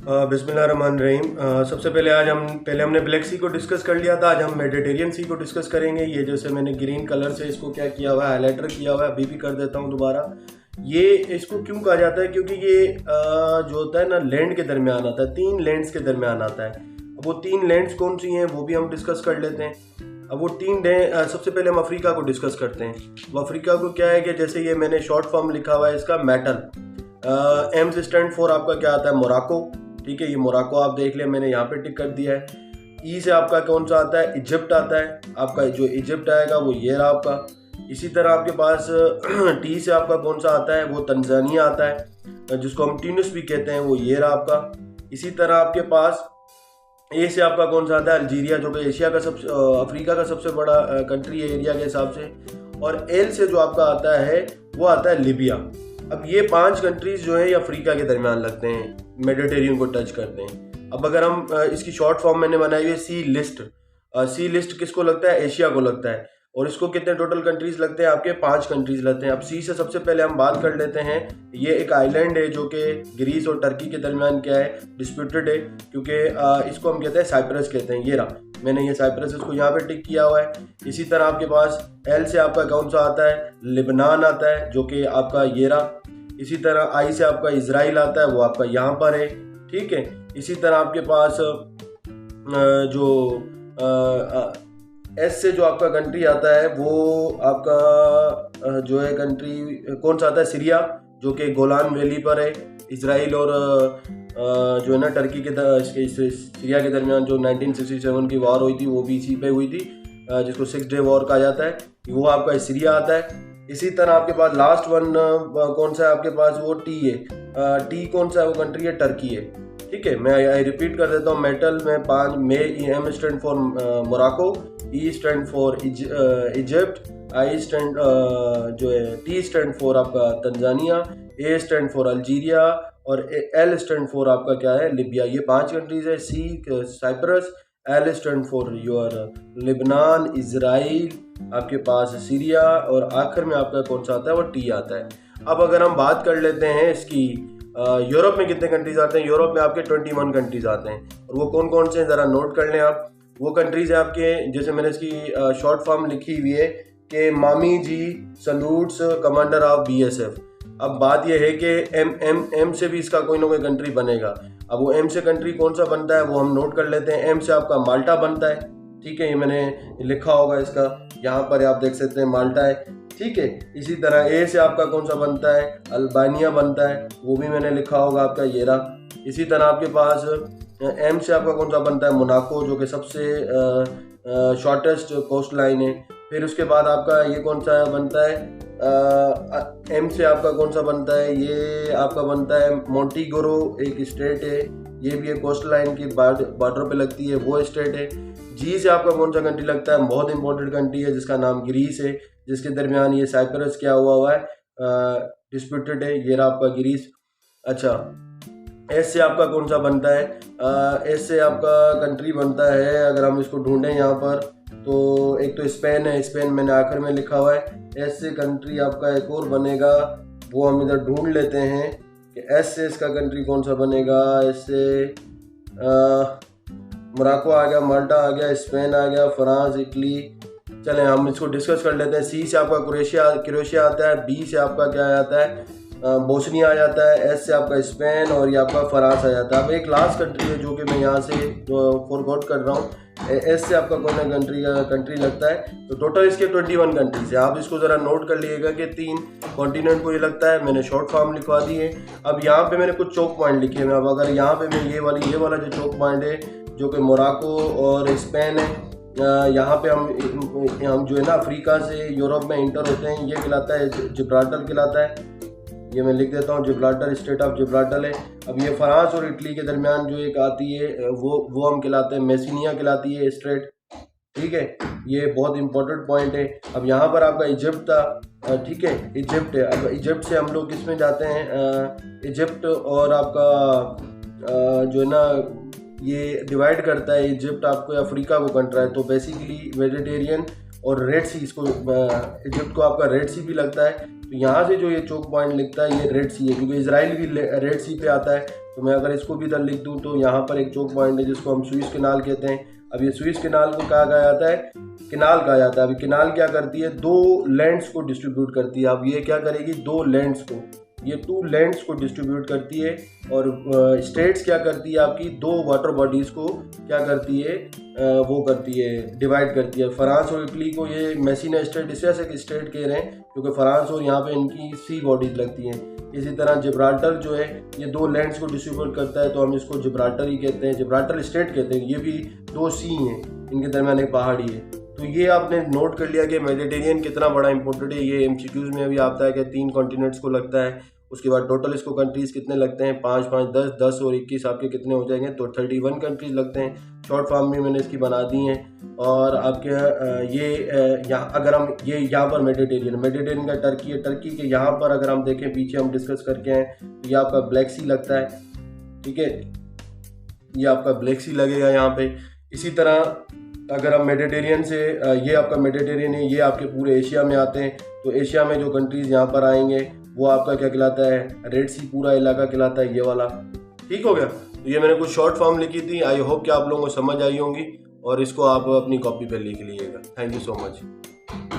बिस्मिल्लाहिर्रहमानिर्रहीम। सबसे पहले हमने ब्लैक सी को डिस्कस कर लिया था। आज हम मेडिटेरियन सी को डिस्कस करेंगे। ये जैसे मैंने ग्रीन कलर से इसको क्या किया हुआ है, हाईलाइटर किया हुआ है, अभी भी कर देता हूँ दोबारा। ये इसको क्यों कहा जाता है, क्योंकि ये जो होता है ना, लैंड के दरमियान आता है, 3 लैंड्स के दरमियान आता है। अब वो 3 लैंड्स कौन सी हैं वो भी हम डिस्कस कर लेते हैं। अब वो सबसे पहले हम अफ्रीका को डिस्कस करते हैं। वो अफ्रीका को क्या है कि जैसे ये मैंने शॉर्ट फॉर्म लिखा हुआ है इसका, मेटल। एम से स्टैंड फॉर आपका क्या आता है, मोराको। ठीक है, ये मोराको आप देख लिया, मैंने यहाँ पे टिक कर दिया है। ई से आपका कौन सा आता है, इजिप्ट आता है। आपका जो इजिप्ट आएगा वो ये रहा आपका। इसी तरह आपके पास टी से आपका कौन सा आता है, वो तंजानिया आता है, जिसको हम ट्यूनिस भी कहते हैं, वो ये रहा आपका। इसी तरह आपके पास ए से आपका कौन सा आता है, अल्जीरिया, जो कि एशिया का अफ्रीका का सबसे बड़ा कंट्री है एरिया के हिसाब से। और एल से जो आपका आता है वो आता है लिबिया। अब ये 5 कंट्रीज जो है ये अफ्रीका के दरमियान लगते हैं, मेडिटेरियन को टच करते हैं। अब अगर हम इसकी शॉर्ट फॉर्म मैंने बनाई हुई है सी लिस्ट। सी लिस्ट किसको लगता है, एशिया को लगता है। और इसको कितने टोटल कंट्रीज लगते हैं, आपके 5 कंट्रीज लगते हैं। अब सी से सबसे पहले हम बात कर लेते हैं। ये एक आइलैंड है जो कि ग्रीस और टर्की के दरमियान क्या है, डिस्प्यूटेड है, क्योंकि इसको हम कहते हैं साइप्रस कहते हैं। ये रहा, मैंने ये साइप्रस इसको यहाँ पे टिक किया हुआ है। इसी तरह आपके पास एल से आपका कौन सा आता है, लिबनान आता है, जो कि आपका ये रहा। इसी तरह आई से आपका इजराइल आता है, वो आपका यहाँ पर है। ठीक है, इसी तरह आपके पास जो एस से जो आपका कंट्री आता है वो आपका जो है कंट्री कौन सा आता है, सीरिया, जो कि गोलान वैली पर है। इजराइल और जो है ना टर्की के सीरिया के दरमियान जो 1967 की वॉर हुई थी वो भी इसी पे हुई थी, जिसको 6 डे वॉर कहा जाता है, वो आपका सीरिया आता है। इसी तरह आपके पास लास्ट वन कौन सा है आपके पास, वो टी है। टी कौन सा है, वो कंट्री है, टर्की है। ठीक है, मैं रिपीट कर देता हूँ। मेटल में 5 में M stand for Morocco, E stand for Egypt, I stand जो है टी स्टैंड फॉर आपका Tanzania, A stand for Algeria और एल स्टैंड फॉर आपका क्या है, लिबिया। ये 5 कंट्रीज है। C Cyprus, L stand for your Lebanon, Israel, आपके पास सीरिया, और आखिर में आपका कौन सा आता है, वो टी आता है। अब अगर हम बात कर लेते हैं इसकी, यूरोप में कितने कंट्रीज आते हैं, यूरोप में आपके 21 कंट्रीज आते हैं। और वो कौन कौन से हैं ज़रा नोट कर लें आप। वो कंट्रीज है आपके, जैसे मैंने इसकी शॉर्ट फॉर्म लिखी हुई है कि मामी जी सलूट्स कमांडर ऑफ बीएसएफ। अब बात यह है कि एम से भी इसका कोई ना कोई कंट्री बनेगा। अब वो एम से कंट्री कौन सा बनता है वो हम नोट कर लेते हैं। एम से आपका माल्टा बनता है। ठीक है, ये मैंने लिखा होगा इसका, यहाँ पर आप देख सकते हैं माल्टा है। ठीक है, इसी तरह ए से आपका कौन सा बनता है, अल्बानिया बनता है, वो भी मैंने लिखा होगा आपका ये रहा। इसी तरह आपके पास एम से आपका कौन सा बनता है, मोनाको, जो कि सबसे शॉर्टेस्ट कोस्ट लाइन है। फिर उसके बाद आपका ये कौन सा बनता है, एम से आपका कौन सा बनता है, ये आपका बनता है मोंटीगोरो, एक स्टेट है, ये भी एक कोस्ट लाइन की बॉर्डर पे लगती है, वो स्टेट है। जी से आपका कौन सा कंट्री लगता है, बहुत इंपॉर्टेंट कंट्री है जिसका नाम ग्रीस है, जिसके दरमियान ये साइप्रस क्या हुआ है, डिस्प्यूटेड है, ये रहा आपका ग्रीस। अच्छा, एस से आपका कौन सा बनता है, एस से आपका कंट्री बनता है, अगर हम इसको ढूंढें यहाँ पर, तो एक तो स्पेन है, स्पेन मैंने आखिर में लिखा हुआ है। एस से कंट्री आपका एक और बनेगा, वो हम इधर ढूंढ लेते हैं कि एस से इसका कंट्री कौन सा बनेगा। एस से मोराको आ गया, माल्टा आ गया, स्पेन आ गया, फ्रांस, इटली। चलें हम इसको डिस्कस कर लेते हैं। सी से आपका क्रोएशिया आता है। बी से आपका क्या आता है, बोस्निया आ जाता है। एस से आपका स्पेन, और ये आपका फ्रांस आ जाता है। अब एक लास्ट कंट्री है जो कि मैं यहाँ से फॉरगॉट कर रहा हूँ, एस से आपका कौन सा कंट्री लगता है। तो टोटल इसके 21 कंट्रीज है। आप इसको ज़रा नोट कर लीजिएगा कि 3 कॉन्टिनेंट को ये लगता है। मैंने शॉर्ट फॉर्म लिखवा दी है। अब यहाँ पे मैंने कुछ चौक पॉइंट लिखे हैं। अब अगर यहाँ पे मैं ये वाला जो चौक पॉइंट है, जो कि मोराको और स्पेन है, यहाँ पे हम जो है ना अफ्रीका से यूरोप में इंटर होते हैं, ये कहलाता है जिब्राल्टर कहलाता है। ये मैं लिख देता हूँ, जिब्राल्टर, स्टेट ऑफ जिब्राल्टर है। अब ये फ्रांस और इटली के दरमियान जो एक आती है वो हम कहलाते हैं, मेसिनिया कहलाती है स्ट्रेट। ठीक है, ये बहुत इंपॉर्टेंट पॉइंट है। अब यहाँ पर आपका इजिप्ट था। ठीक है, इजिप्ट है। अब इजिप्ट से हम लोग किस में जाते हैं, इजिप्ट और आपका जो है ना ये डिवाइड करता है इजिप्ट आपको अफ्रीका को कंट्रा है। तो बेसिकली मेडिटेरियन और रेड सी, इसको इजिप्ट को आपका रेड सी भी लगता है। तो यहाँ से जो ये चोक पॉइंट लिखता है ये रेड सी है, क्योंकि इसराइल भी रेड सी पे आता है। तो मैं अगर इसको भी इधर लिख दूँ तो यहाँ पर एक चोक पॉइंट है जिसको हम स्विस कैनाल कहते हैं। अब ये स्विस कैनाल को कहा जाता है, कैनाल कहा जाता है। अभी कैनाल क्या करती है, दो लैंड्स को डिस्ट्रीब्यूट करती है। अब ये क्या करेगी, दो लैंड्स को, ये टू लैंड्स को डिस्ट्रीब्यूट करती है। और स्टेट्स क्या करती है, आपकी दो वाटर बॉडीज़ को क्या करती है, वो करती है, डिवाइड करती है। फ्रांस और इटली को ये मेसिना स्टेट इस वजह से स्टेट कह रहे हैं क्योंकि फ्रांस और यहाँ पे इनकी सी बॉडीज लगती हैं। इसी तरह जिब्राल्टर जो है ये दो लैंड्स को डिस्ट्रीब्यूट करता है, तो हम इसको जिब्राल्टर ही कहते हैं, जिब्राल्टर स्टेट कहते हैं। ये भी दो सी हैं, इनके दरमियान एक पहाड़ी है। तो ये आपने नोट कर लिया कि मेडिटेरियन कितना बड़ा इंपॉर्टेंट है। ये एमसीक्यूज में भी आता है कि 3 कॉन्टिनेंट्स को लगता है। उसके बाद टोटल इसको कंट्रीज़ कितने लगते हैं, 5 5 10 10 और 21 आपके कितने हो जाएंगे, तो 31 कंट्रीज़ लगते हैं। शॉर्ट फॉर्म में मैंने इसकी बना दी हैं। और आपके यहाँ अगर हम ये यहाँ पर मेडिटेरियन का टर्की है, टर्की के यहाँ पर अगर हम देखें, पीछे हम डिस्कस करके आए, तो ये आपका ब्लैक सी लगता है, ठीक है, ये आपका ब्लैक सी लगेगा यहाँ पे। इसी तरह अगर हम मेडिटेरियन से, ये आपका मेडिटेरियन है, ये आपके पूरे एशिया में आते हैं। तो एशिया में जो कंट्रीज़ यहाँ पर आएंगे वो आपका क्या कहलाता है, रेड सी पूरा इलाका कहलाता है, ये वाला। ठीक हो गया। तो ये मैंने कुछ शॉर्ट फॉर्म लिखी थी, आई होप कि आप लोगों को समझ आई होंगी और इसको आप अपनी कॉपी पे लिख लीजिएगा। Thank you so much.